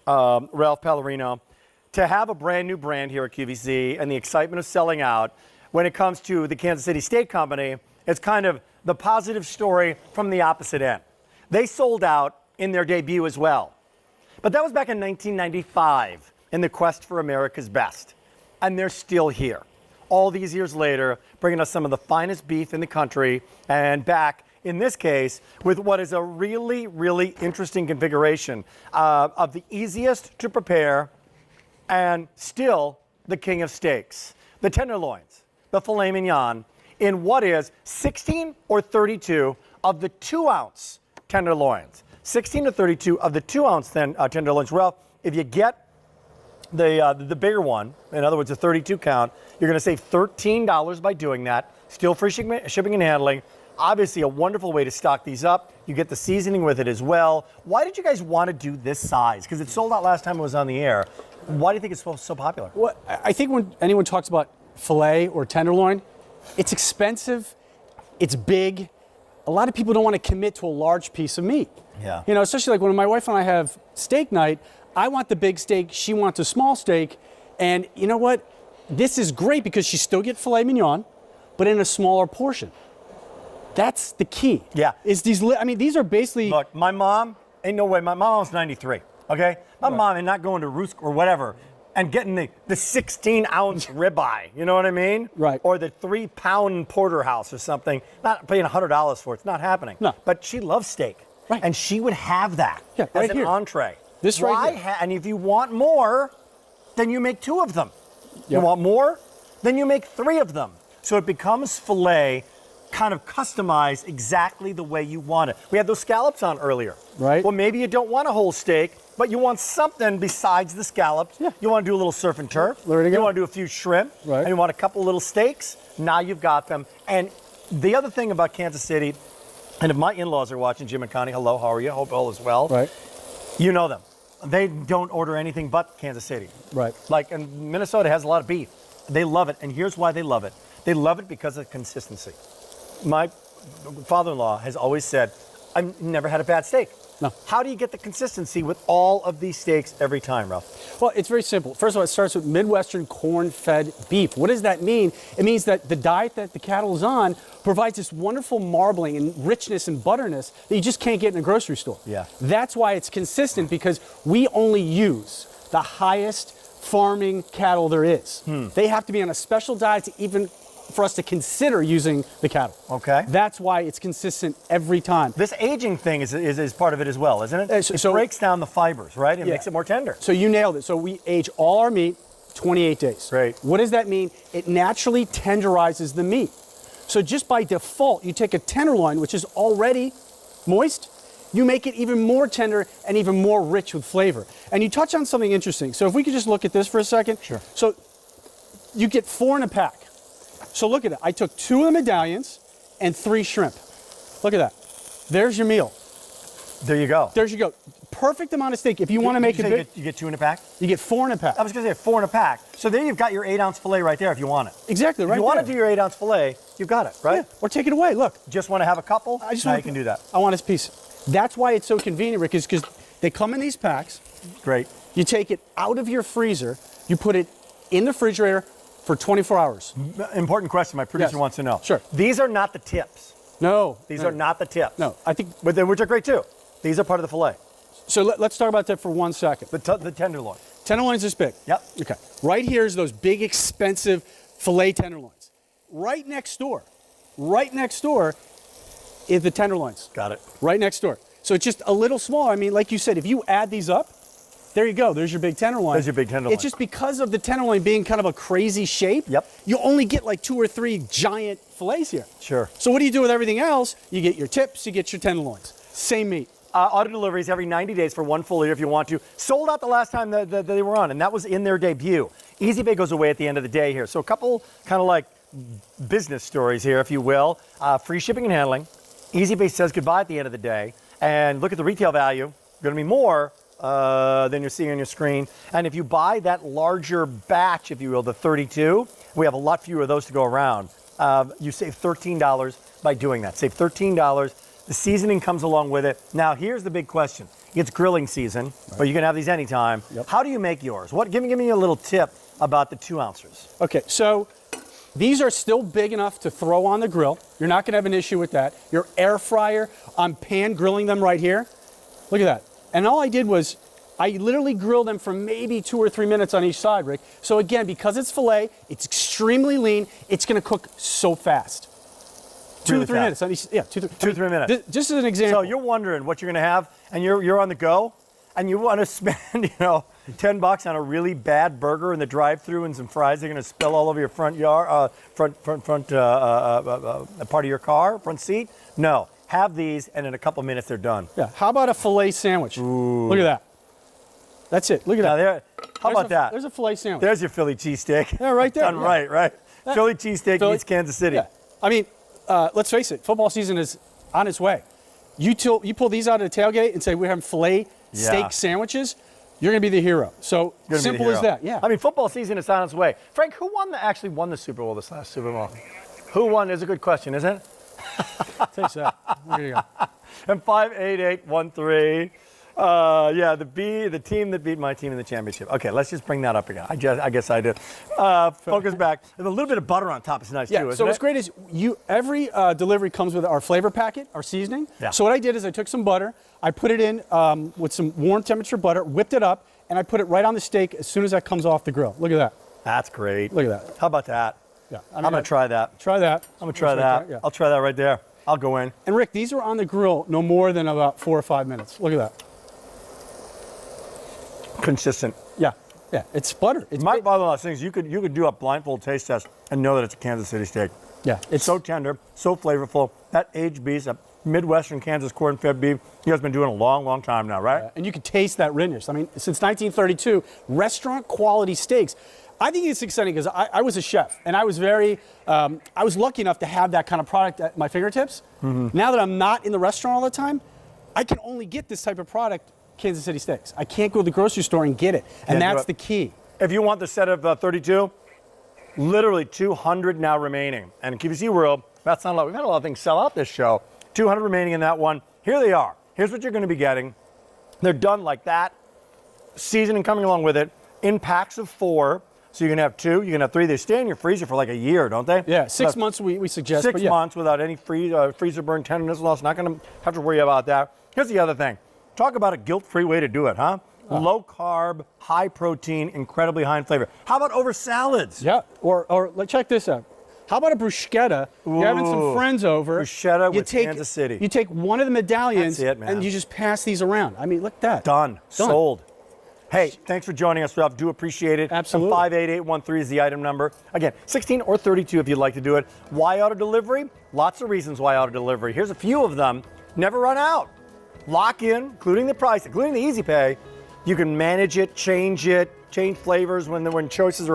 Ralph Pellerino, to have a brand new brand here at QVC and the excitement of selling out when it comes to the Kansas City Steak Company, it's kind of the positive story from the opposite end. They sold out in their debut as well. But that was back in 1995 in the quest for America's best. And they're still here. All these years later, bringing us some of the finest beef in the country, and back, in this case, with what is a really, really interesting configuration of the easiest to prepare and still the king of steaks. The tenderloins, the filet mignon, in what is 16 or 32 of the 2-ounce tenderloins. 16 to 32 of the 2-ounce tenderloins. Well, if you get the bigger one, in other words, a 32 count, you're going to save $13 by doing that. Still free shipping and handling. Obviously, a wonderful way to stock these up. You get the seasoning with it as well. Why did you guys want to do this size? Because it sold out last time it was on the air. Why do you think it's so popular? Well, I think when anyone talks about filet or tenderloin, it's expensive, it's big. A lot of people don't want to commit to a large piece of meat. Yeah. You know, especially like when my wife and I have steak night, I want the big steak, she wants a small steak. And you know what? This is great because she still gets filet mignon, but in a smaller portion. That's the key. Yeah. These are basically... Look, my mom, ain't no way, my mom's 93, okay? My mom ain't not going to Roosk or whatever and getting the 16-ounce ribeye, you know what I mean? Right. Or the 3-pound porterhouse or something. Not paying $100 for it. It's not happening. No. But she loves steak. Right. And she would have that right as an here. entree. This right here. And if you want more, then you make 2 of them. Yep. You want more? Then you make 3 of them. So it becomes filet kind of customized exactly the way you want it. We had those scallops on earlier. Right. Well, maybe you don't want a whole steak, but you want something besides the scallops. Yeah. You want to do a little surf and turf. There you go. You want to do a few shrimp. Right. And you want a couple little steaks. Now you've got them. And the other thing about Kansas City, and if my in-laws are watching, Jim and Connie, hello, how are you? Hope all is well. Right. You know them. They don't order anything but Kansas City. Right. Like, and Minnesota has a lot of beef. They love it, and here's why they love it. They love it because of consistency. My father-in-law has always said, I've never had a bad steak. No. How do you get the consistency with all of these steaks every time, Ralph? Well, it's very simple. First of all, it starts with Midwestern corn-fed beef. What does that mean? It means that the diet that the cattle is on provides this wonderful marbling and richness and butterness that you just can't get in a grocery store. Yeah. That's why it's consistent, because we only use the highest farming cattle there is. They have to be on a special diet to even for us to consider using the cattle. Okay. That's why it's consistent every time. This aging thing is part of it as well, isn't it? So it breaks down the fibers, right? It Yeah. makes it more tender. So you nailed it. So we age all our meat 28 days. Great. What does that mean? It naturally tenderizes the meat. So just by default, you take a tenderloin, which is already moist, you make it even more tender and even more rich with flavor. And you touch on something interesting. So if we could just look at this for a second. Sure. So you get 4 in a pack. So look at it. I took 2 of the medallions and 3 shrimp. Look at that. There's your meal. There you go. There's you go. Perfect amount of steak. If you want to make it big, you get 2 in a pack? you get 4 in a pack. I was going to say 4 in a pack. So there you've got your 8-ounce filet right there if you want it. Exactly, right If you want there. to do your 8-ounce filet, you've got it, right? Yeah, or take it away. Look. Just want to have a couple? I just now want you can do that. I want this piece. That's why it's so convenient, Rick, is because they come in these packs. Great. You take it out of your freezer, you put it in the refrigerator for 24 hours. Important question my producer Yes. wants to know. Sure. These are not the tips. No. These no. are not the tips. No, I think. Which are great too. These are part of the filet. So let's talk about that for 1 second. The tenderloin. Tenderloins this big. Yep. Okay. Right here is those big, expensive filet tenderloins. Right next door is the tenderloins. Got it. Right next door. So it's just a little smaller. I mean, like you said, if you add these up, there you go. There's your big tenderloin. There's your big tenderloin. It's just because of the tenderloin being kind of a crazy shape. Yep. You only get like 2 or 3 giant fillets here. Sure. So what do you do with everything else? You get your tips, you get your tenderloins. Same meat. Auto deliveries every 90 days for 1 full liter if you want to. Sold out the last time that they were on, and that was in their debut. Easy Pay goes away at the end of the day here. So a couple kind of like business stories here, if you will. Free shipping and handling. Easy Pay says goodbye at the end of the day. And look at the retail value. Going to be more than you're seeing on your screen. And if you buy that larger batch, if you will, the 32, we have a lot fewer of those to go around. You save $13 by doing that. Save $13. The seasoning comes along with it. Now, here's the big question. It's grilling season, but you can have these anytime. Yep. How do you make yours? Give me a little tip about the 2 ounces. Okay, so these are still big enough to throw on the grill. You're not gonna have an issue with that. Your air fryer, I'm pan grilling them right here. Look at that. And all I did was, I literally grilled them for maybe 2 or 3 minutes on each side, Rick. So again, because it's filet, it's extremely lean, it's gonna cook so fast. Really 2 to 3 fast. minutes. Yeah, 2 to 3 minutes. Just as an example. So you're wondering what you're going to have, and you're on the go, and you want to spend, $10 on a really bad burger in the drive-thru and some fries that are going to spill all over your front yard, front part of your car, front seat. No, have these, and in a couple minutes they're done. Yeah. How about a filet sandwich? Ooh. Look at that. That's it. Look at Now that. how about that? There's a filet sandwich. There's your Philly cheesesteak. Yeah, right there. Done Yeah. right. Philly cheesesteak meets Kansas City. Yeah. I mean, let's face it, football season is on its way. You pull these out of the tailgate and say we're having filet steak sandwiches, you're going to be the hero. So simple as that. Yeah. I mean, football season is on its way. Frank, who actually won the Super Bowl this last Super Bowl? Who won is a good question, isn't it? Taste that. There you go. And 58813. The team that beat my team in the championship. Okay, let's just bring that up again. I guess I did. Focus back. There's a little bit of butter on top is nice too, isn't so it? what's great is every delivery comes with our flavor packet, our seasoning. Yeah. So what I did is I took some butter, I put it in with some warm temperature butter, whipped it up, and I put it right on the steak as soon as that comes off the grill. Look at that. That's great. Look at that. How about that? Yeah. I'm going to try that. Try that. I'm going to try that. Yeah. I'll try that right there. I'll go in. And Rick, these were on the grill no more than about 4 or 5 minutes. Look at that. Consistent. Yeah, it's butter. It's My father-in-law things you could do a blindfold taste test and know that it's a Kansas City steak. Yeah, It's so tender, so flavorful. That aged beef, that Midwestern Kansas corn-fed beef, you guys been doing a long, long time now, right? and you can taste that richness. I mean, since 1932, restaurant quality steaks. I think it's exciting because I was a chef and I was I was lucky enough to have that kind of product at my fingertips. Mm-hmm. Now that I'm not in the restaurant all the time, I can only get this type of product, Kansas City steaks. I can't go to the grocery store and get it, and that's the key. If you want the set of 32, literally 200 now remaining. And in QVC world, that's not a lot. We've had a lot of things sell out this show. 200 remaining in that one. Here they are. Here's what you're going to be getting. They're done like that. Seasoning coming along with it in packs of 4. So you can have 2, you can have 3. They stay in your freezer for like a year, don't they? Yeah, 6 months we suggest. 6 months without any freezer burn tenderness loss. Not going to have to worry about that. Here's the other thing. Talk about a guilt-free way to do it, huh? Low carb, high protein, incredibly high in flavor. How about over salads? Yeah, or check this out. How about a bruschetta? You're having some friends over. Bruschetta with Kansas City. You take one of the medallions That's it, man. and you just pass these around. I mean, look at that. Done. Sold. Hey, thanks for joining us, Ralph. Do appreciate it. Absolutely. 58813 is the item number. Again, 16 or 32 if you'd like to do it. Why auto delivery? Lots of reasons why auto delivery. Here's a few of them. Never run out. Lock in, including the price, including the easy pay. You can manage it, change flavors when choices are